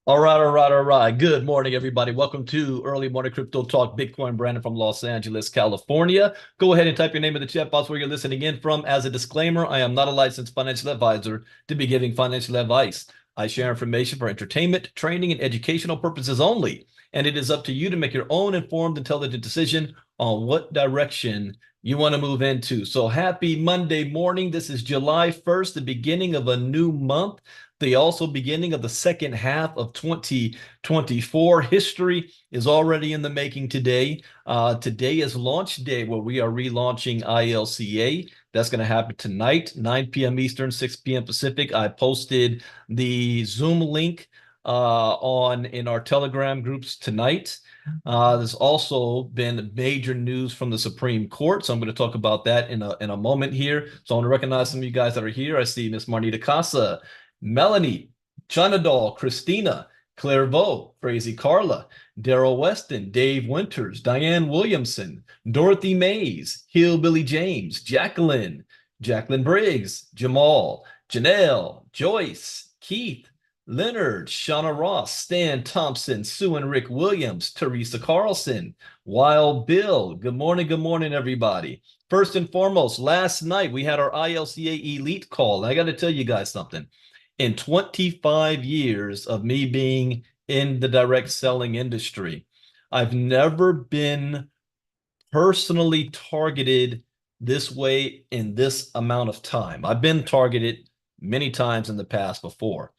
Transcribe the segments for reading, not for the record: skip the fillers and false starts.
All right. Good morning, everybody. Welcome to Early Morning Crypto Talk. Bitcoin Brandon from Los Angeles, California. Go ahead and type your name in the chat box where you're listening in from. As a disclaimer, I am not a licensed financial advisor to be giving financial advice. I share information for entertainment, training, and educational purposes only. And it is up to you to make your own informed, intelligent decision on what direction you want to move into. So happy Monday morning. This is July 1st, the beginning of a new month, the also beginning of the second half of 2024. History is already in the making today. Today is launch day where we are relaunching ILCA. That's going to happen tonight, 9 p.m. Eastern, 6 p.m. Pacific. I posted the Zoom link on in our Telegram groups tonight. There's also been major news from the Supreme Court, so I'm going to talk about that in a moment here. So I want to recognize some of you guys that are here. I see Miss Marnita Casa, Melanie, China Doll, Christina, Clairvaux, Crazy Carla, Daryl Weston, Dave Winters, Diane Williamson, Dorothy Mays, Hillbilly James, Jacqueline Briggs, Jamal, Janelle, Joyce, Keith, Leonard, Shauna Ross, Stan Thompson, Sue and Rick Williams, Teresa Carlson, Wild Bill. Good morning, everybody. First and foremost, last night we had our ILCA Elite call. I got to tell you guys something. In 25 years of me being in the direct selling industry, I've never been personally targeted this way in this amount of time. I've been targeted many times in the past before,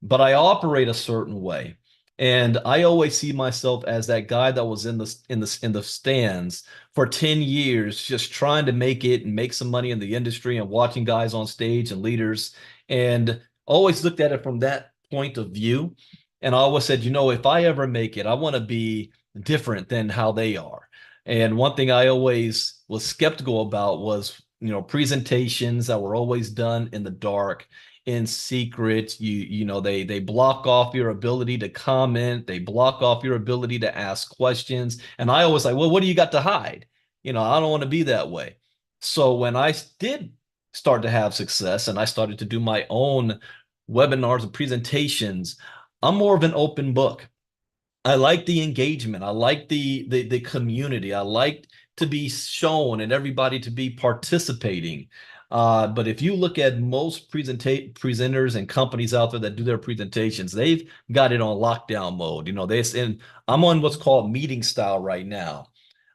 but I operate a certain way. And I always see myself as that guy that was in the stands for 10 years, just trying to make it and make some money in the industry and watching guys on stage and leaders, and always looked at it from that point of view. And I always said, if I ever make it, I want to be different than how they are. And one thing I always was skeptical about was, presentations that were always done in the dark, in secret. They block off your ability to comment, they block off your ability to ask questions. And I always like, well, what do you got to hide? I don't want to be that way. So when I did start to have success and I started to do my own webinars and presentations, I'm more of an open book. I like the engagement. I like the community. I like to be shown and everybody to be participating. But if you look at most presenters and companies out there that do their presentations, they've got it on lockdown mode. And I'm on what's called meeting style right now.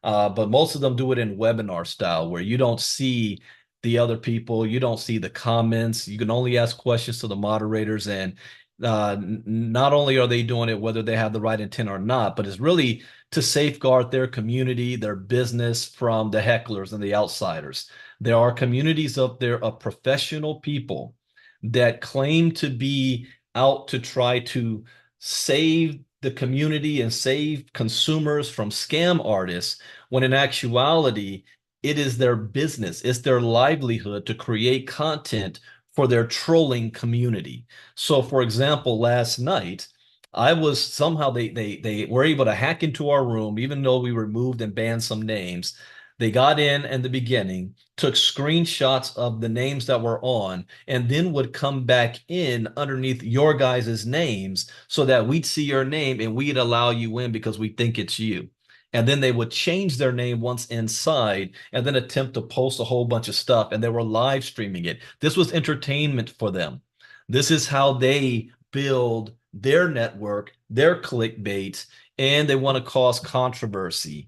But most of them do it in webinar style where you don't see the other people, you don't see the comments. You can only ask questions to the moderators, and not only are they doing it whether they have the right intent or not, but it's really to safeguard their community, their business from the hecklers and the outsiders. There are communities up there of professional people that claim to be out to try to save the community and save consumers from scam artists, when in actuality, it is their business, it's their livelihood to create content for their trolling community. So, for example, last night, I was somehow they were able to hack into our room, even though we removed and banned some names. They got in the beginning, took screenshots of the names that were on, and then would come back in underneath your guys' names so that we'd see your name and we'd allow you in because we think it's you. And then they would change their name once inside and then attempt to post a whole bunch of stuff. And they were live streaming it. This was entertainment for them. This is how they build their network, their clickbait, and they want to cause controversy.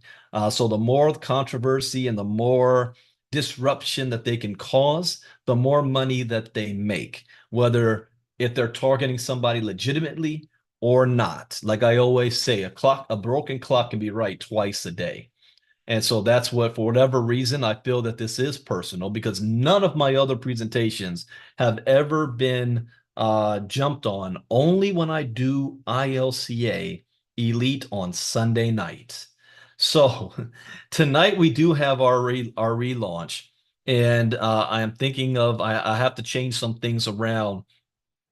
So the more controversy and the more disruption that they can cause, the more money that they make, whether if they're targeting somebody legitimately or not. Like I always say, a broken clock can be right twice a day. And so that's what, for whatever reason, I feel that this is personal, because none of my other presentations have ever been jumped on, only when I do ILCA Elite on Sunday night. So tonight we do have our relaunch, and I am thinking of I have to change some things around,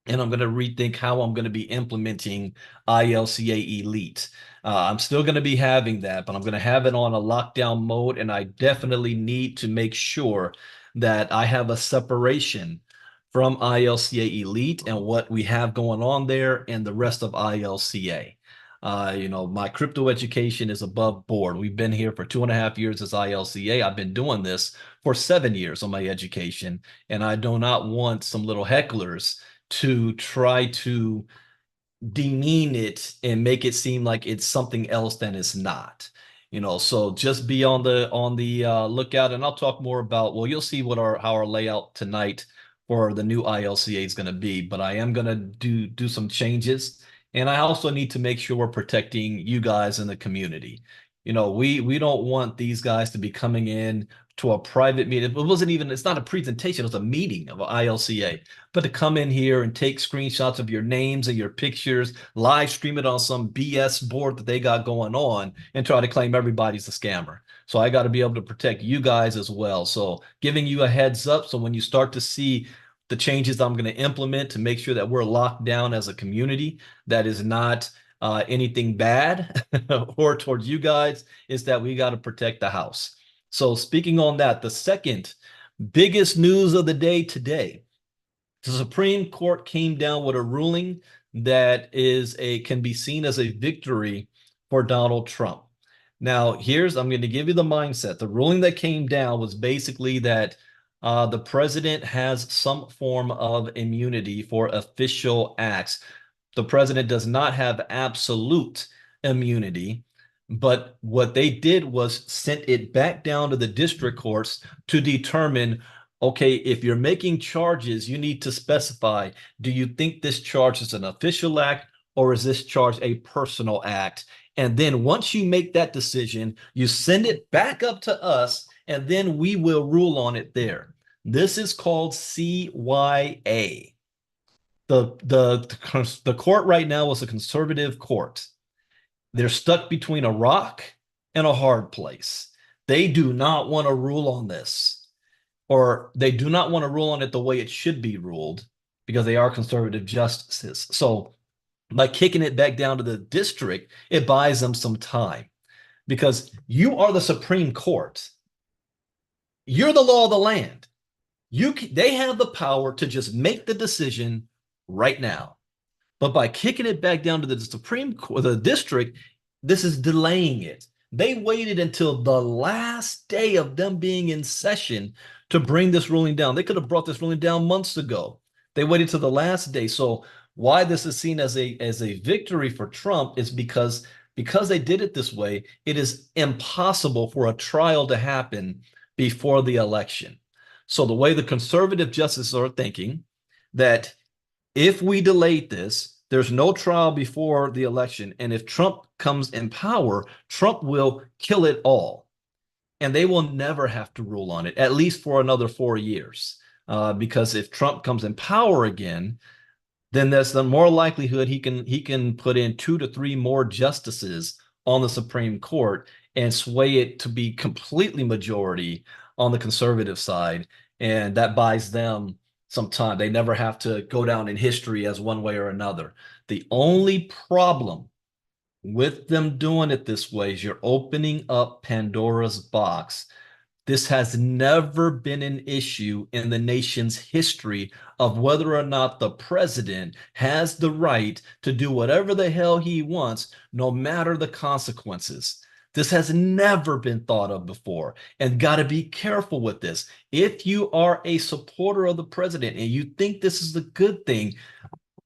and I'm going to rethink how I'm going to be implementing ILCA Elite. I'm still going to be having that, but I'm going to have it on a lockdown mode, and I definitely need to make sure that I have a separation from ILCA Elite and what we have going on there and the rest of ILCA. My crypto education is above board. We've been here for 2.5 years as ILCA. I've been doing this for 7 years on my education, and I do not want some little hecklers to try to demean it and make it seem like it's something else than it's not. So just be on the lookout, and I'll talk more about, well, you'll see what how our layout tonight for the new ILCA is going to be, but I am going to do some changes, and I also need to make sure we're protecting you guys in the community. We don't want these guys to be coming in to a private meeting. It's not a presentation, it was a meeting of ILCA. But to come in here and take screenshots of your names and your pictures, live stream it on some BS board that they got going on, and try to claim everybody's a scammer. So I got to be able to protect you guys as well. So giving you a heads up, so when you start to see the changes I'm going to implement to make sure that we're locked down as a community, that is not anything bad or towards you guys, is that we got to protect the house. So speaking on that, the second biggest news of the day today, the Supreme Court came down with a ruling that can be seen as a victory for Donald Trump. Now, I'm going to give you the mindset. The ruling that came down was basically that the president has some form of immunity for official acts. The president does not have absolute immunity, but what they did was sent it back down to the district courts to determine, okay, if you're making charges, you need to specify, do you think this charge is an official act, or is this charge a personal act? And then once you make that decision, you send it back up to us, and then we will rule on it there. This is called CYA. The court right now is a conservative court. They're stuck between a rock and a hard place. They do not want to rule on this, or they do not want to rule on it the way it should be ruled, because they are conservative justices. So by kicking it back down to the district, it buys them some time, because you are the Supreme Court. You're the law of the land. They have the power to just make the decision right now. But by kicking it back down to the Supreme Court, the district, this is delaying it. They waited until the last day of them being in session to bring this ruling down. They could have brought this ruling down months ago. They waited till the last day. So why this is seen as a victory for Trump is because they did it this way, it is impossible for a trial to happen before the election. So the way the conservative justices are thinking, that if we delayed this, there's no trial before the election, and if Trump comes in power, Trump will kill it all, and they will never have to rule on it, at least for another 4 years. Because if Trump comes in power again, then there's the more likelihood he can put in 2 to 3 more justices on the Supreme Court and sway it to be completely majority on the conservative side, and that buys them some time. They never have to go down in history as one way or another. The only problem with them doing it this way is you're opening up Pandora's box. This has never been an issue in the nation's history of whether or not the president has the right to do whatever the hell he wants, no matter the consequences. This has never been thought of before, and got to be careful with this. If you are a supporter of the president and you think this is a good thing,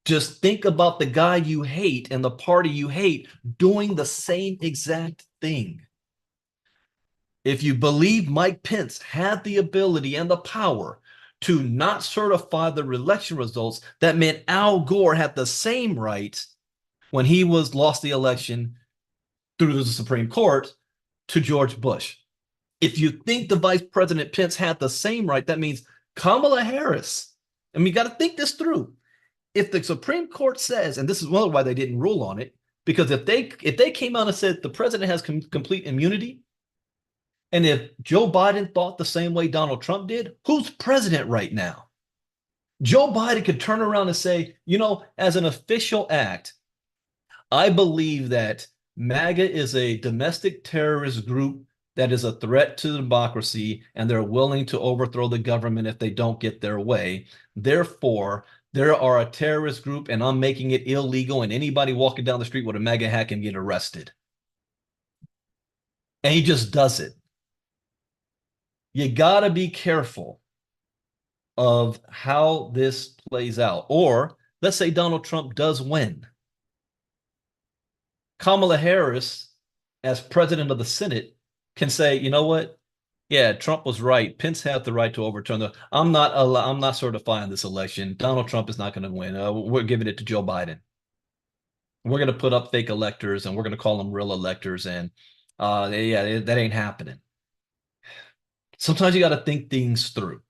just think about the guy you hate and the party you hate doing the same exact thing. If you believe Mike Pence had the ability and the power to not certify the election results, that meant Al Gore had the same right when he lost the election through the Supreme Court to George Bush. If you think the Vice President Pence had the same right, that means Kamala Harris. And we got to think this through. If the Supreme Court says, and this is one of why they didn't rule on it, because if they came out and said the president has complete immunity, and if Joe Biden thought the same way Donald Trump did, who's president right now? Joe Biden could turn around and say, as an official act, I believe that MAGA is a domestic terrorist group that is a threat to democracy, and they're willing to overthrow the government if they don't get their way. Therefore, there are a terrorist group, and I'm making it illegal, and anybody walking down the street with a MAGA hat can get arrested. And he just does it. You got to be careful of how this plays out. Or let's say Donald Trump does win. Kamala Harris, as president of the Senate, can say, you know what? Yeah, Trump was right. Pence had the right to overturn the. I'm not certifying this election. Donald Trump is not going to win. We're giving it to Joe Biden. We're going to put up fake electors, and we're going to call them real electors. And yeah, that ain't happening. Sometimes you got to think things through.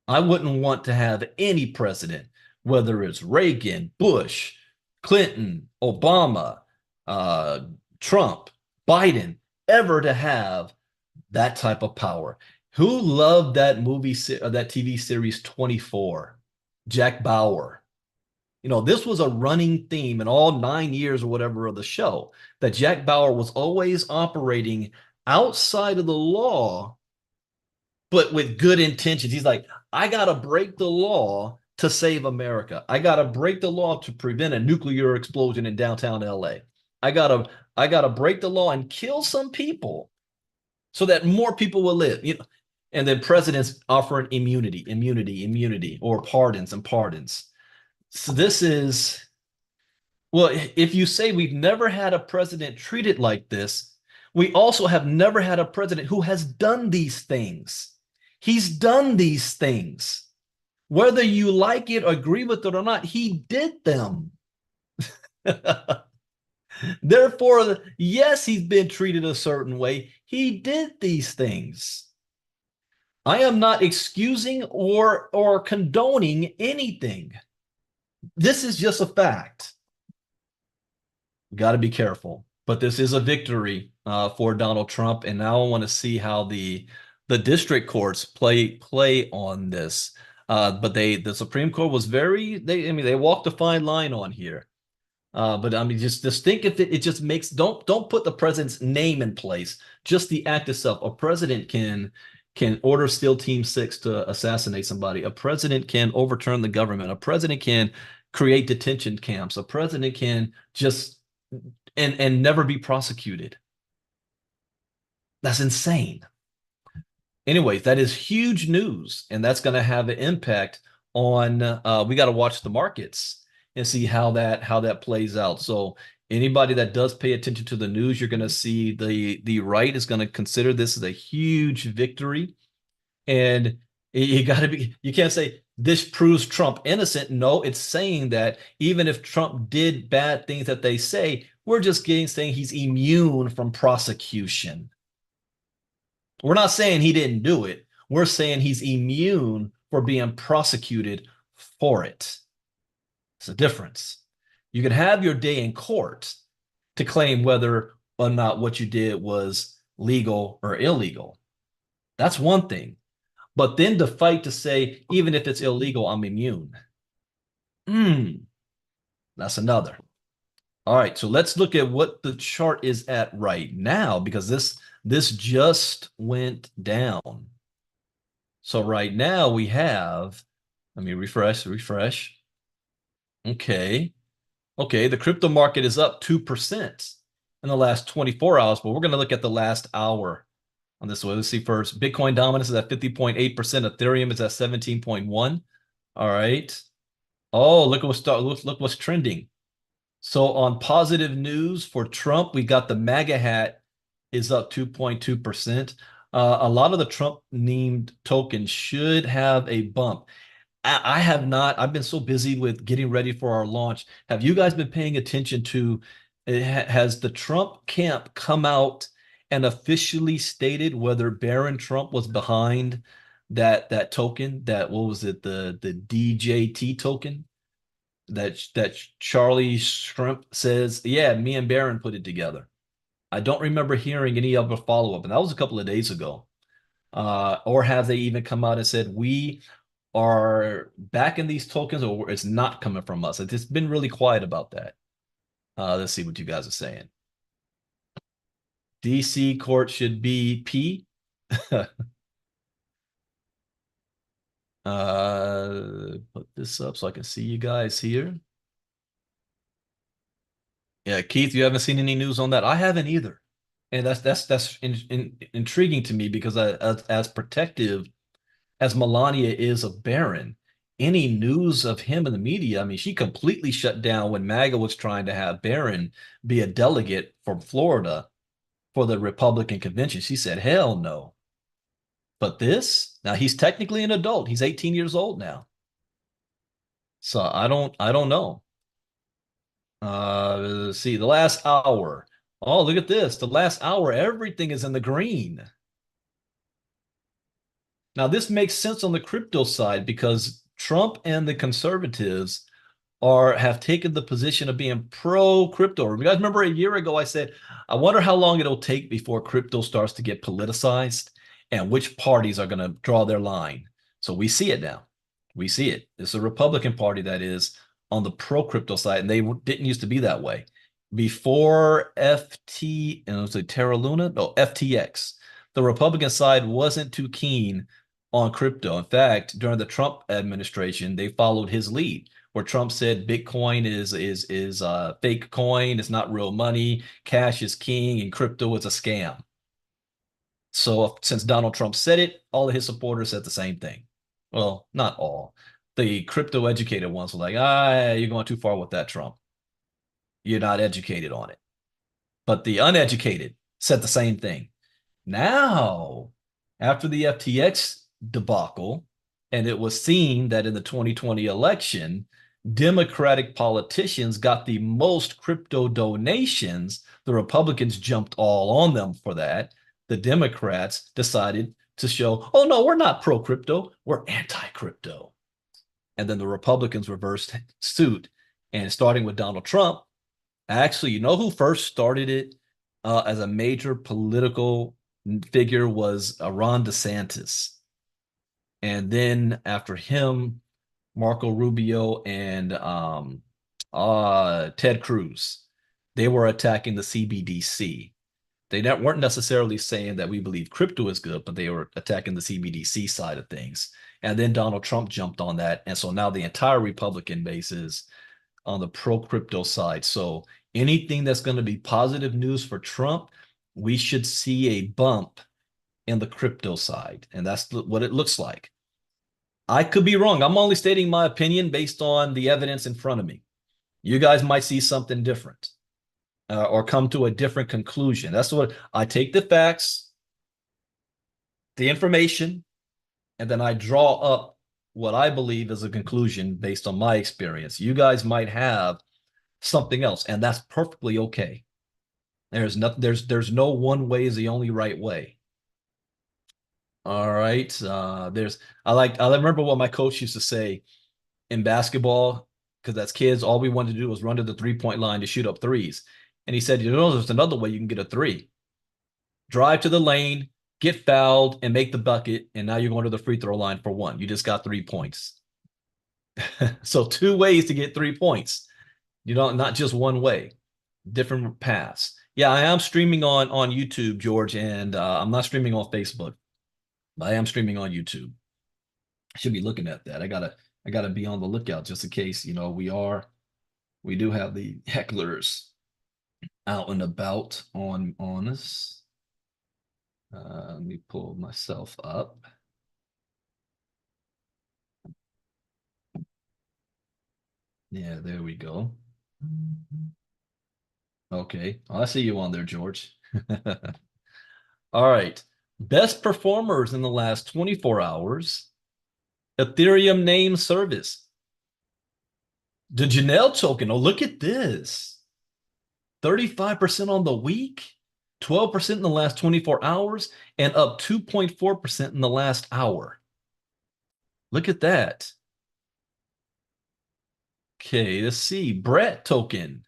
I wouldn't want to have any president, whether it's Reagan, Bush, Clinton, Obama, uh, Trump, Biden, ever to have that type of power. Who loved that that TV series 24? Jack Bauer. You know, this was a running theme in all 9 years or whatever of the show, that Jack Bauer was always operating outside of the law, but with good intentions. He's like, I got to break the law to save America. I got to break the law to prevent a nuclear explosion in downtown LA. I got to I got to break the law and kill some people so that more people will live. You know, and then presidents offering immunity, or pardons and pardons. So this is, well, if you say we've never had a president treated like this, we also have never had a president who has done these things. He's done these things. Whether you like it or agree with it or not, he did them. Therefore, yes, he's been treated a certain way. He did these things. I am not excusing or condoning anything. This is just a fact. Got to be careful. But this is a victory for Donald Trump, and now I want to see how the district courts play on this. But the Supreme Court was they walked a fine line on here. But I mean, just think if it just makes, don't put the president's name in place, just the act itself. A president can order SEAL Team 6 to assassinate somebody. A president can overturn the government. A president can create detention camps. A president can just and never be prosecuted. That's insane. Anyways, that is huge news, and that's going to have an impact on. We got to watch the markets and see how that plays out. So anybody that does pay attention to the news, you're going to see the right is going to consider this as a huge victory, and you got to be. You can't say this proves Trump innocent. No, it's saying that even if Trump did bad things that they say, we're just saying he's immune from prosecution. We're not saying he didn't do it. We're saying he's immune for being prosecuted for it. It's a difference. You can have your day in court to claim whether or not what you did was legal or illegal. That's one thing. But then to fight to say, even if it's illegal, I'm immune. That's another. All right, so let's look at what the chart is at right now, because this just went down. So right now we have, let me refresh. Okay. The crypto market is up 2% in the last 24 hours, but we're going to look at the last hour on this one. Let's see first. Bitcoin dominance is at 50.8%. Ethereum is at 17.1. All right. Oh, look what's trending. So on positive news for Trump, we got the MAGA hat is up 2.2%. A lot of the Trump named tokens should have a bump. I have not. I've been so busy with getting ready for our launch. Have you guys been paying attention to, has the Trump camp come out and officially stated whether Barron Trump was behind that token, that, what was it, the DJT token? That Charlie Shrimp says, yeah, me and Barron put it together. I don't remember hearing any other follow-up, and that was a couple of days ago. Or have they even come out and said, we are backing these tokens, or it's not coming from us? It's been really quiet about that. Let's see what you guys are saying. DC court should be P. Put this up so I can see you guys here. Yeah, Keith, you haven't seen any news on that. I haven't either, and that's intriguing to me because as protective as Melania is of Barron, any news of him in the media, I mean, she completely shut down when MAGA was trying to have Barron be a delegate from Florida for the Republican convention. She said, hell no. But this, now he's technically an adult. He's 18 years old now. So I don't know. Let's see, the last hour. Oh, look at this. The last hour, everything is in the green. Now, this makes sense on the crypto side because Trump and the conservatives have taken the position of being pro crypto. You guys remember a year ago I said, I wonder how long it'll take before crypto starts to get politicized and which parties are going to draw their line. So we see it now. We see it. It's a Republican Party that is on the pro crypto side, and they didn't used to be that way. Before FT, and it was like Terra Luna, no, FTX, the Republican side wasn't too keen on crypto. In fact, during the Trump administration, they followed his lead where Trump said Bitcoin is fake coin, it's not real money, cash is king, and crypto is a scam. So since Donald Trump said it, all of his supporters said the same thing. Well, not all. The crypto educated ones were like, you're going too far with that, Trump. You're not educated on it. But the uneducated said the same thing. Now, after the FTX debacle, and it was seen that in the 2020 election, Democratic politicians got the most crypto donations. The Republicans jumped all on them for that. The Democrats decided to show, oh, no, we're not pro crypto, we're anti crypto. And then the Republicans reversed suit. And starting with Donald Trump, actually, you know who first started it as a major political figure was Ron DeSantis. And then after him, Marco Rubio and Ted Cruz, they were attacking the CBDC. They weren't necessarily saying that we believe crypto is good, but they were attacking the CBDC side of things. And then Donald Trump jumped on that. And so now the entire Republican base is on the pro crypto side. So anything that's going to be positive news for Trump, we should see a bump in the crypto side. And that's what it looks like. I could be wrong. I'm only stating my opinion based on the evidence in front of me. You guys might see something different or come to a different conclusion. That's what I take the facts, the information, and then I draw up what I believe is a conclusion based on my experience. You guys might have something else, and that's perfectly okay. There's no one way is the only right way. All right. I remember what my coach used to say in basketball, because as kids, all we wanted to do was run to the 3-point line to shoot up threes. And he said, there's another way you can get a three. Drive to the lane, get fouled, and make the bucket. And now you're going to the free throw line for one. You just got 3 points. So 2 ways to get 3 points. Not just one way, different paths. Yeah, I am streaming on YouTube, George, and I'm not streaming on Facebook. I am streaming on YouTube. I should be looking at that. I gotta be on the lookout just in case, we do have the hecklers out and about on us. Let me pull myself up. Yeah, there we go. Okay, I see you on there, George. All right. Best performers in the last 24 hours. Ethereum name service. The Janelle token. Oh, look at this. 35% on the week, 12% in the last 24 hours, and up 2.4% in the last hour. Look at that. Okay, let's see. Brett token.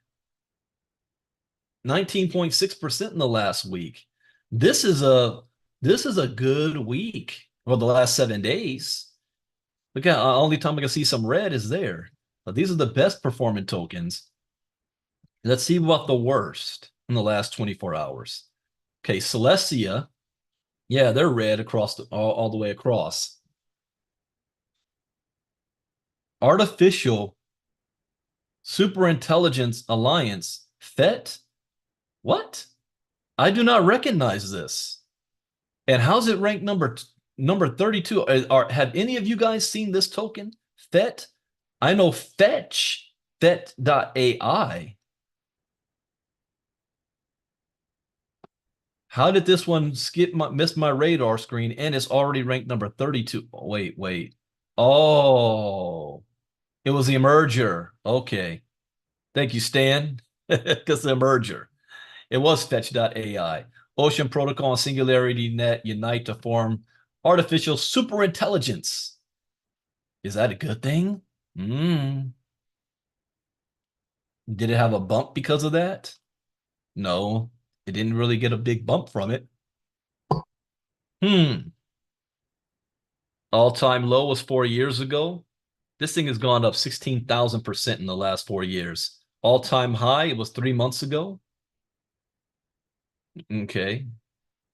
19.6% in the last week. This is a good week. Well, the last 7 days. Look at only time I can see some red is there. But these are the best performing tokens. Let's see about the worst in the last 24 hours. Okay, Celestia. Yeah, they're red across all the way across. Artificial Superintelligence Alliance. FET? What? I do not recognize this. And how's it ranked number 32? Have any of you guys seen this token? FET? I know Fetch, FET.ai. How did this one miss my radar screen and it's already ranked number 32? Oh, wait. Oh, it was the merger. Okay. Thank you, Stan. Because the merger. It was Fetch.ai. Ocean Protocol and Singularity Net unite to form artificial superintelligence. Is that a good thing? Mm. Did it have a bump because of that? No, it didn't really get a big bump from it. Hmm. All-time low was 4 years ago. This thing has gone up 16,000% in the last 4 years. All-time high, it was 3 months ago. Okay.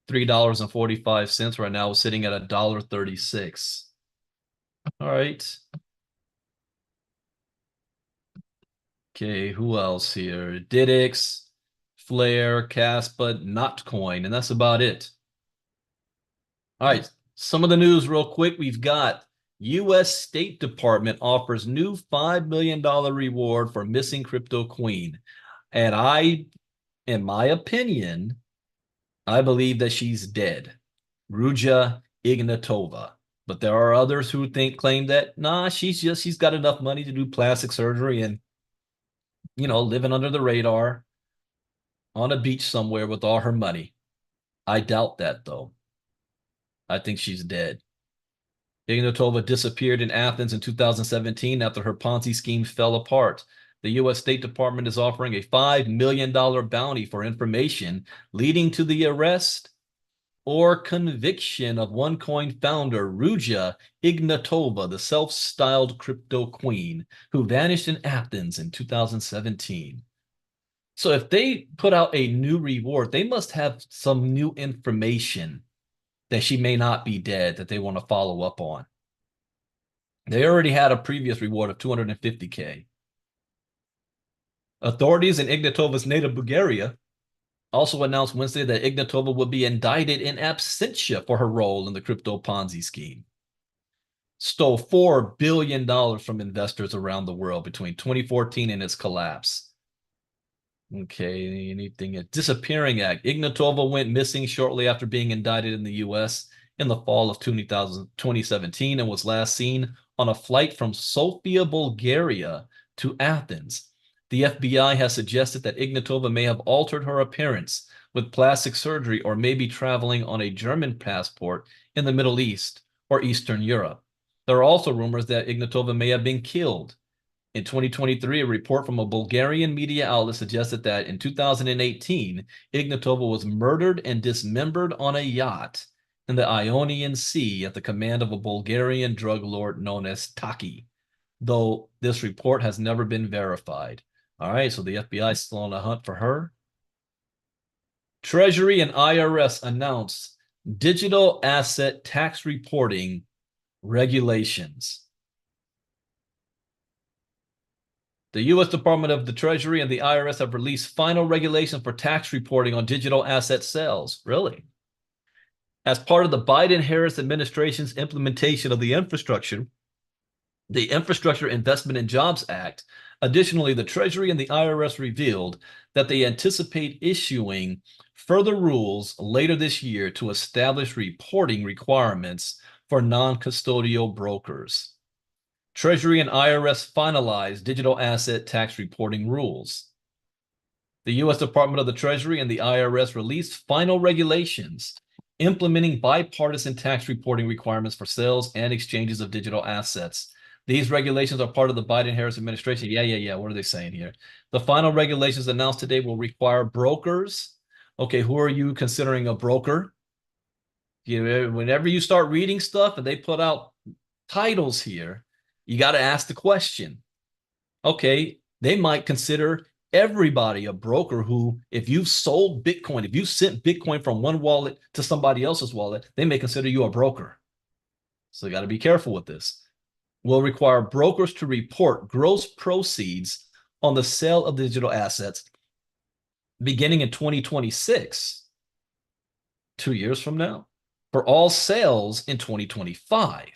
$3.45 right now, sitting at $1.36. All right. Okay, who else here? Didix, Flare, Caspa, Notcoin, and that's about it. All right, some of the news real quick. We've got U.S. State Department offers new $5 million reward for missing Cryptoqueen. And in my opinion, I believe that she's dead. Ruja Ignatova. But there are others who claim that, nah, she's got enough money to do plastic surgery and, living under the radar on a beach somewhere with all her money. I doubt that, though. I think she's dead. Ignatova disappeared in Athens in 2017 after her Ponzi scheme fell apart. The U.S. State Department is offering a $5 million bounty for information leading to the arrest or conviction of OneCoin founder Ruja Ignatova, the self-styled crypto queen, who vanished in Athens in 2017. So if they put out a new reward, they must have some new information that she may not be dead that they want to follow up on. They already had a previous reward of 250K. Authorities in Ignatova's native Bulgaria also announced Wednesday that Ignatova would be indicted in absentia for her role in the crypto Ponzi scheme. Stole $4 billion from investors around the world between 2014 and its collapse. Okay, anything? Disappearing act. Ignatova went missing shortly after being indicted in the U.S. in the fall of 2017 and was last seen on a flight from Sofia, Bulgaria to Athens. The FBI has suggested that Ignatova may have altered her appearance with plastic surgery or may be traveling on a German passport in the Middle East or Eastern Europe. There are also rumors that Ignatova may have been killed. In 2023, a report from a Bulgarian media outlet suggested that in 2018, Ignatova was murdered and dismembered on a yacht in the Ionian Sea at the command of a Bulgarian drug lord known as Taki, though this report has never been verified. All right, so the FBI is still on a hunt for her. Treasury and IRS announced digital asset tax reporting regulations. The U.S. Department of the Treasury and the IRS have released final regulations for tax reporting on digital asset sales. Really? As part of the Biden-Harris administration's implementation of the Infrastructure Investment and Jobs Act, additionally, the Treasury and the IRS revealed that they anticipate issuing further rules later this year to establish reporting requirements for non-custodial brokers. Treasury and IRS finalized digital asset tax reporting rules. The U.S. Department of the Treasury and the IRS released final regulations implementing bipartisan tax reporting requirements for sales and exchanges of digital assets. These regulations are part of the Biden-Harris administration. Yeah. What are they saying here? The final regulations announced today will require brokers. Okay, who are you considering a broker? Whenever you start reading stuff and they put out titles here, you got to ask the question. Okay, they might consider everybody a broker who, if you've sold Bitcoin, if you sent Bitcoin from one wallet to somebody else's wallet, they may consider you a broker. So you got to be careful with this. Will require brokers to report gross proceeds on the sale of digital assets beginning in 2026, 2 years from now, for all sales in 2025.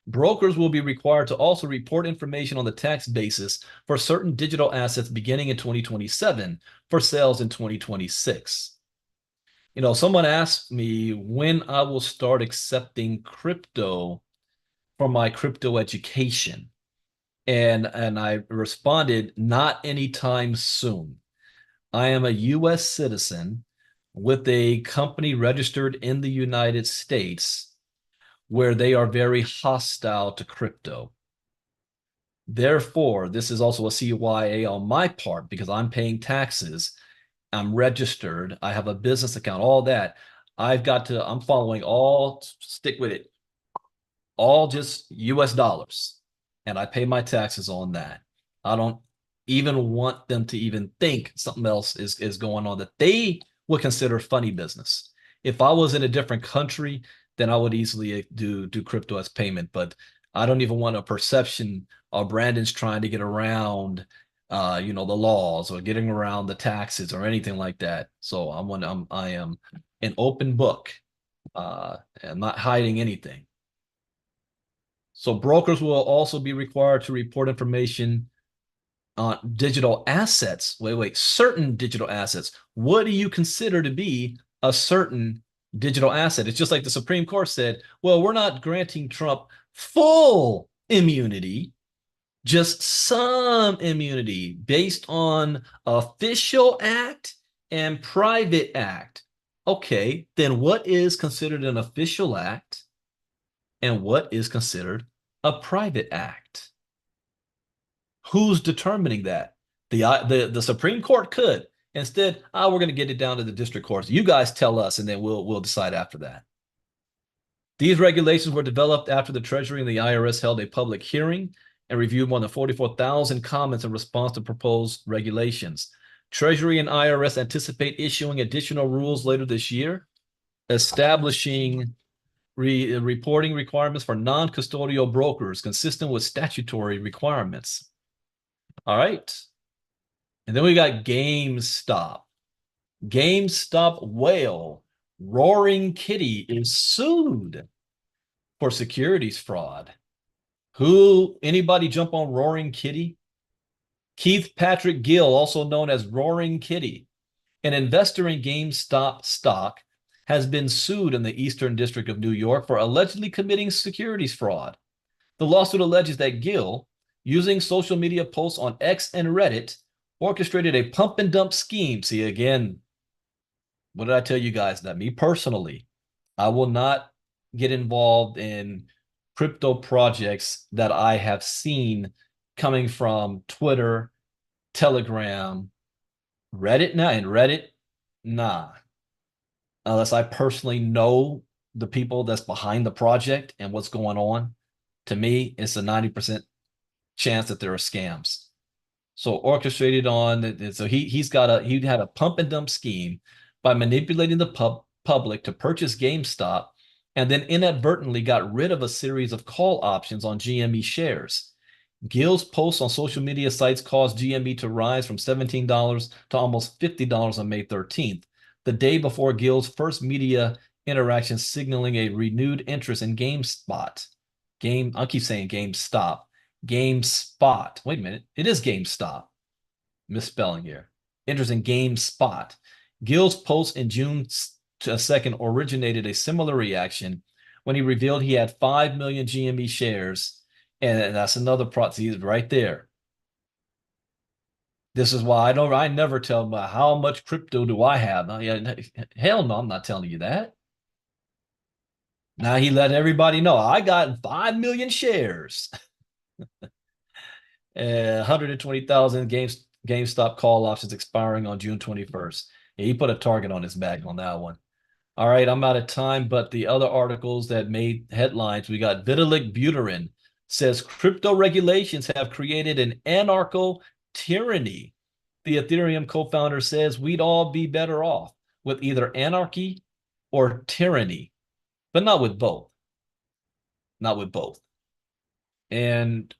Brokers will be required to also report information on the tax basis for certain digital assets beginning in 2027 for sales in 2026. Someone asked me when I will start accepting crypto for my crypto education. And I responded, not anytime soon. I am a US citizen with a company registered in the United States where they are very hostile to crypto. Therefore, this is also a CYA on my part because I'm paying taxes. I'm registered. I have a business account, all that. I'm following stick with it, all just US dollars. And I pay my taxes on that. I don't even want them to even think something else is going on that they would consider funny business. If I was in a different country, then I would easily do crypto as payment. But I don't even want a perception of Brandon's trying to get around the laws or getting around the taxes or anything like that. So I am an open book. I'm not hiding anything. So brokers will also be required to report information on digital assets. Certain digital assets. What do you consider to be a certain digital asset? It's just like the Supreme Court said, well, we're not granting Trump full immunity, just some immunity based on official act and private act. Okay, then what is considered an official act and what is considered a private act? Who's determining that? The Supreme Court could. Instead, we're going to get it down to the district courts. You guys tell us, and then we'll decide after that. These regulations were developed after the Treasury and the IRS held a public hearing and reviewed more than 44,000 comments in response to proposed regulations. Treasury and IRS anticipate issuing additional rules later this year, establishing reporting requirements for non-custodial brokers consistent with statutory requirements. All right. And then we got GameStop. GameStop whale Roaring Kitty is sued for securities fraud. Anybody jump on Roaring Kitty? Keith Patrick Gill, also known as Roaring Kitty, an investor in GameStop stock, has been sued in the Eastern District of New York for allegedly committing securities fraud. The lawsuit alleges that Gill, using social media posts on X and Reddit, orchestrated a pump and dump scheme. See, again, what did I tell you guys? That me personally, I will not get involved in crypto projects that I have seen coming from Twitter, Telegram, Reddit now, and Reddit, nah. Unless I personally know the people that's behind the project and what's going on. To me, it's a 90% chance that there are scams. So orchestrated on, so he had a pump and dump scheme by manipulating the public to purchase GameStop, and then inadvertently got rid of a series of call options on GME shares. Gill's posts on social media sites caused GME to rise from $17 to almost $50 on May 13th, the day before Gill's first media interaction, signaling a renewed interest in GameSpot. I keep saying GameStop. GameSpot. Wait a minute. It is GameStop. Misspelling here. Interest in GameSpot. Gill's post in June 2nd originated a similar reaction when he revealed he had 5 million GME shares. And that's another proxy right there. This is why I never tell them how much crypto do I have. Hell no, I'm not telling you that. Now he let everybody know I got 5 million shares. 120,000 GameStop call options expiring on June 21st. Yeah, he put a target on his back on that one. All right, I'm out of time, but the other articles that made headlines, we got Vitalik Buterin says crypto regulations have created an anarcho tyranny The Ethereum co-founder says we'd all be better off with either anarchy or tyranny, but not with both. Not with both. And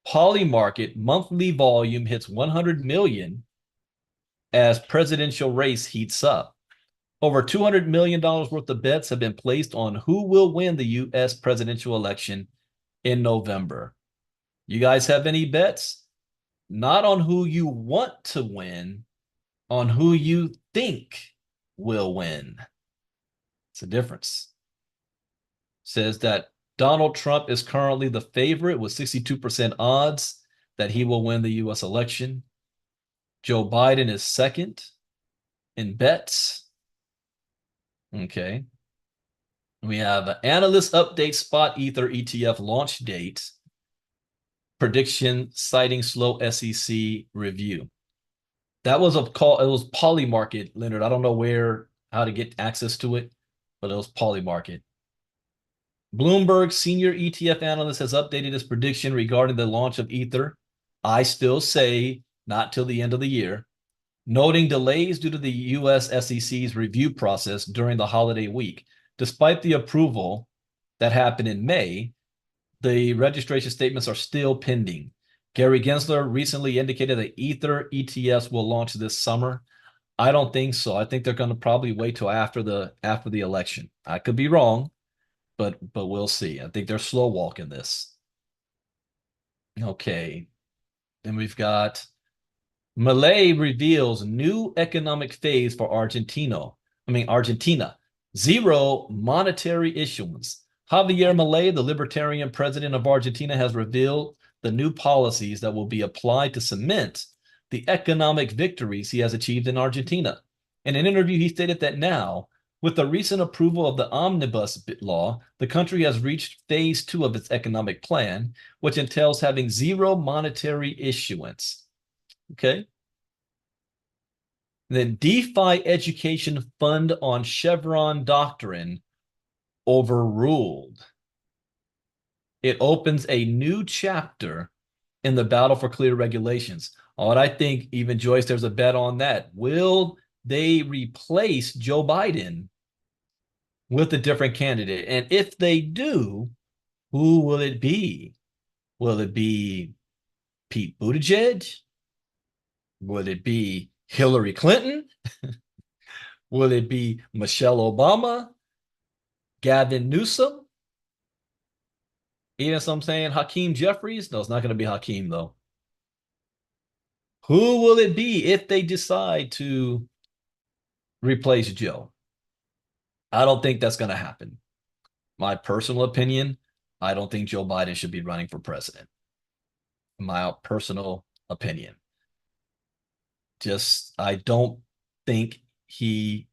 Polymarket monthly volume hits 100 million as presidential race heats up. Over $200 million worth of bets have been placed on who will win the U.S. presidential election in November. You guys have any bets? Not on who you want to win, on who you think will win. It's a difference. Says that Donald Trump is currently the favorite with 62% odds that he will win the U.S. election. Joe Biden is second in bets. Okay. We have analyst update spot Ether ETF launch date. Prediction citing slow SEC review. That was a call. It was Polymarket, Leonard. I don't know how to get access to it, but it was Polymarket. Bloomberg senior ETF analyst has updated his prediction regarding the launch of Ether. I still say not till the end of the year, noting delays due to the U.S. SEC's review process during the holiday week. Despite the approval that happened in May, the registration statements are still pending. Gary Gensler recently indicated that Ether ETFs will launch this summer. I don't think so. I think they're going to probably wait till after the election. I could be wrong, but we'll see. I think they're slow walking this. Okay. Then we've got Milei reveals new economic phase for Argentina. Zero monetary issuance. Javier Milei, the libertarian president of Argentina, has revealed the new policies that will be applied to cement the economic victories he has achieved in Argentina. In an interview, he stated that now, with the recent approval of the omnibus law, the country has reached phase 2 of its economic plan, which entails having zero monetary issuance. Okay. Then DeFi education fund on Chevron doctrine overruled. It opens a new chapter in the battle for clear regulations. What I think, even Joyce, there's a bet on that. Will they replace Joe Biden with a different candidate? And if they do, who will it be? Will it be Pete Buttigieg? Will it be Hillary Clinton? Will it be Michelle Obama? Gavin Newsom? Even some saying Hakeem Jeffries? No, it's not going to be Hakeem, though. Who will it be if they decide to replace Joe? I don't think that's going to happen. My personal opinion, I don't think Joe Biden should be running for president. My personal opinion. I don't think I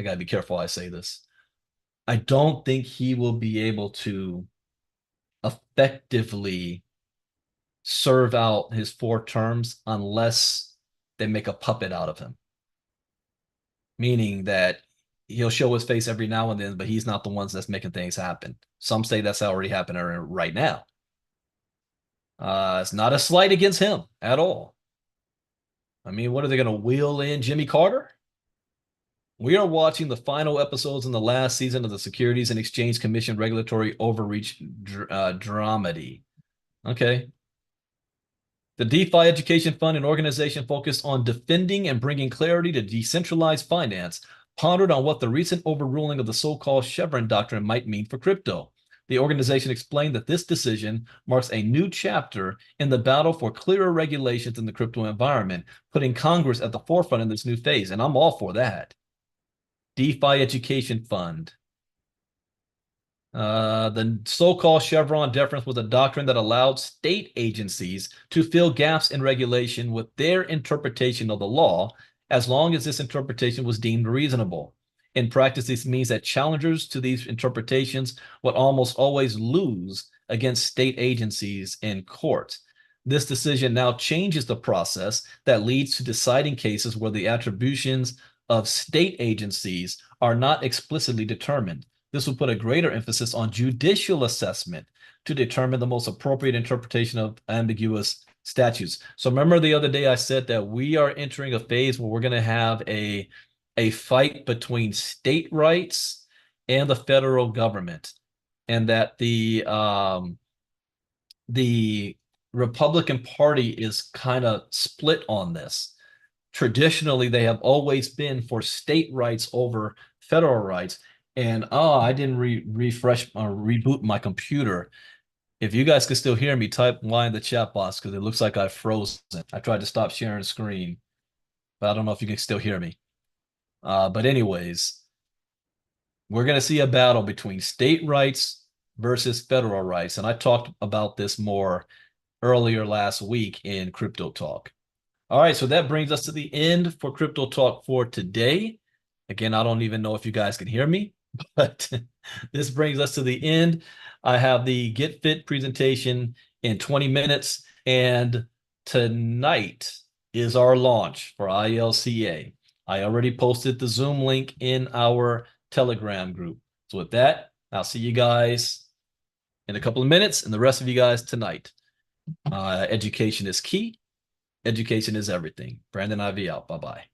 got to be careful how I say this. I don't think he will be able to effectively serve out his 4 terms unless they make a puppet out of him. Meaning that he'll show his face every now and then, but he's not the ones that's making things happen. Some say that's already happening right now. It's not a slight against him at all. I mean, what are they going to wheel in Jimmy Carter? We are watching the final episodes in the last season of the Securities and Exchange Commission regulatory overreach dramedy. Okay. The DeFi Education Fund, an organization focused on defending and bringing clarity to decentralized finance, pondered on what the recent overruling of the so-called Chevron doctrine might mean for crypto. The organization explained that this decision marks a new chapter in the battle for clearer regulations in the crypto environment, putting Congress at the forefront in this new phase, and I'm all for that. DeFi Education Fund. The so-called Chevron deference was a doctrine that allowed state agencies to fill gaps in regulation with their interpretation of the law, as long as this interpretation was deemed reasonable. In practice, this means that challengers to these interpretations would almost always lose against state agencies in court. This decision now changes the process that leads to deciding cases where the attributions of state agencies are not explicitly determined. This will put a greater emphasis on judicial assessment, to determine the most appropriate interpretation of ambiguous statutes. So remember the other day I said that we are entering a phase where we're going to have a fight between state rights and the federal government, and that the Republican Party is kind of split on this. Traditionally, they have always been for state rights over federal rights. And I didn't refresh or reboot my computer. If you guys can still hear me, type Y in the chat box because it looks like I've frozen. I tried to stop sharing screen, but I don't know if you can still hear me. But anyways, we're going to see a battle between state rights versus federal rights. And I talked about this more earlier last week in Crypto Talk. All right, so that brings us to the end for Crypto Talk for today. Again, I don't even know if you guys can hear me, but this brings us to the end. I have the Get Fit presentation in 20 minutes, and tonight is our launch for ILCA. I already posted the Zoom link in our Telegram group. So with that, I'll see you guys in a couple of minutes and the rest of you guys tonight. Education is key. Education is everything. Brandon Ivey out. Bye-bye.